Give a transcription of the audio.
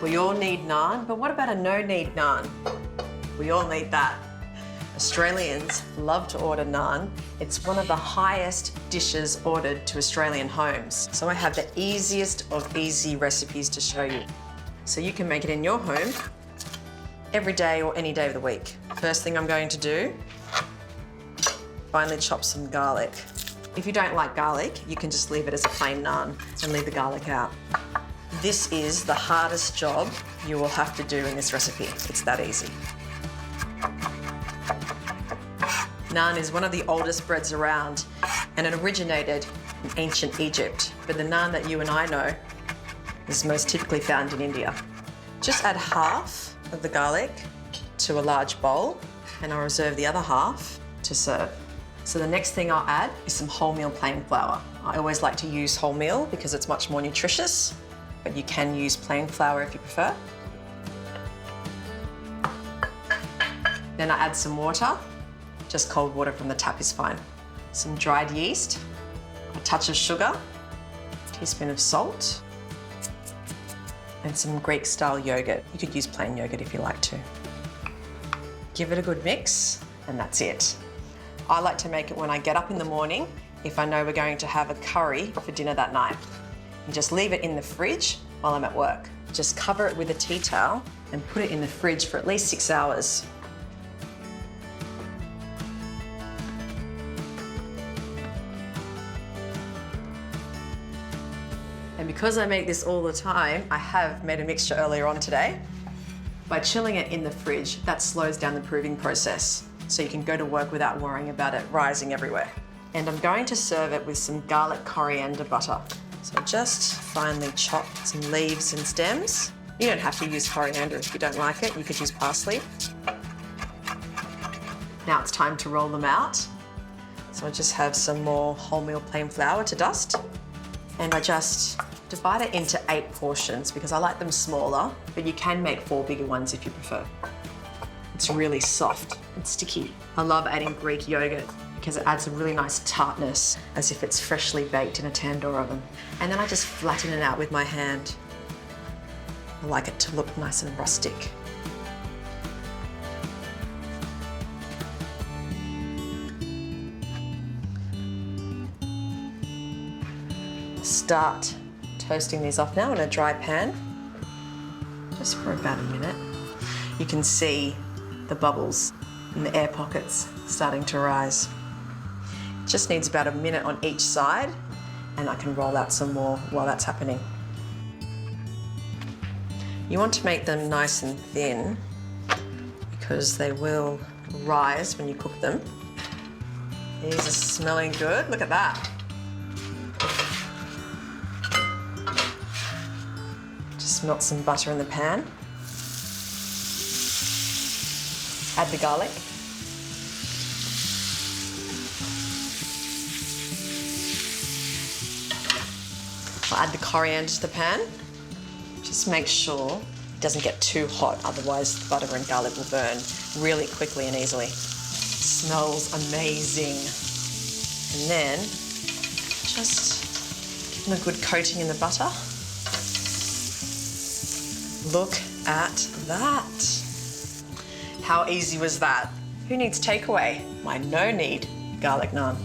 We all need naan, but what about a no-need naan? We all need that. Australians love to order naan. It's one of the highest dishes ordered to Australian homes. So I have the easiest of easy recipes to show you. So you can make it in your home every day or any day of the week. First thing I'm going to do, finely chop some garlic. If you don't like garlic, you can just leave it as a plain naan and leave the garlic out. This is the hardest job you will have to do in this recipe. It's that easy. Naan is one of the oldest breads around, and it originated in ancient Egypt. But the naan that you and I know is most typically found in India. Just add half of the garlic to a large bowl, and I'll reserve the other half to serve. So the next thing I'll add is some wholemeal plain flour. I always like to use wholemeal because it's much more nutritious, but you can use plain flour if you prefer. Then I add some water. Just cold water from the tap is fine. Some dried yeast, a touch of sugar, a teaspoon of salt, and some Greek-style yogurt. You could use plain yogurt if you like to. Give it a good mix, and that's it. I like to make it when I get up in the morning if I know we're going to have a curry for dinner that night. And just leave it in the fridge while I'm at work. Just cover it with a tea towel and put it in the fridge for at least 6 hours. And because I make this all the time, I have made a mixture earlier on today. By chilling it in the fridge, that slows down the proving process, so you can go to work without worrying about it rising everywhere. And I'm going to serve it with some garlic coriander butter. So just finely chop some leaves and stems. You don't have to use coriander if you don't like it. You could use parsley. Now it's time to roll them out. So I just have some more wholemeal plain flour to dust. And I just divide it into 8 portions because I like them smaller, but you can make 4 bigger ones if you prefer. It's really soft and sticky. I love adding Greek yogurt because it adds a really nice tartness, as if it's freshly baked in a tandoor oven. And then I just flatten it out with my hand. I like it to look nice and rustic. Start toasting these off now in a dry pan, just for about a minute. You can see the bubbles and the air pockets starting to rise. It just needs about a minute on each side, and I can roll out some more while that's happening. You want to make them nice and thin because they will rise when you cook them. These are smelling good, look at that. Just melt some butter in the pan. Add the garlic. I'll add the coriander to the pan. Just make sure it doesn't get too hot, otherwise the butter and garlic will burn really quickly and easily. It smells amazing. And then just give them a good coating in the butter. Look at that. How easy was that? Who needs takeaway? My no-need garlic naan.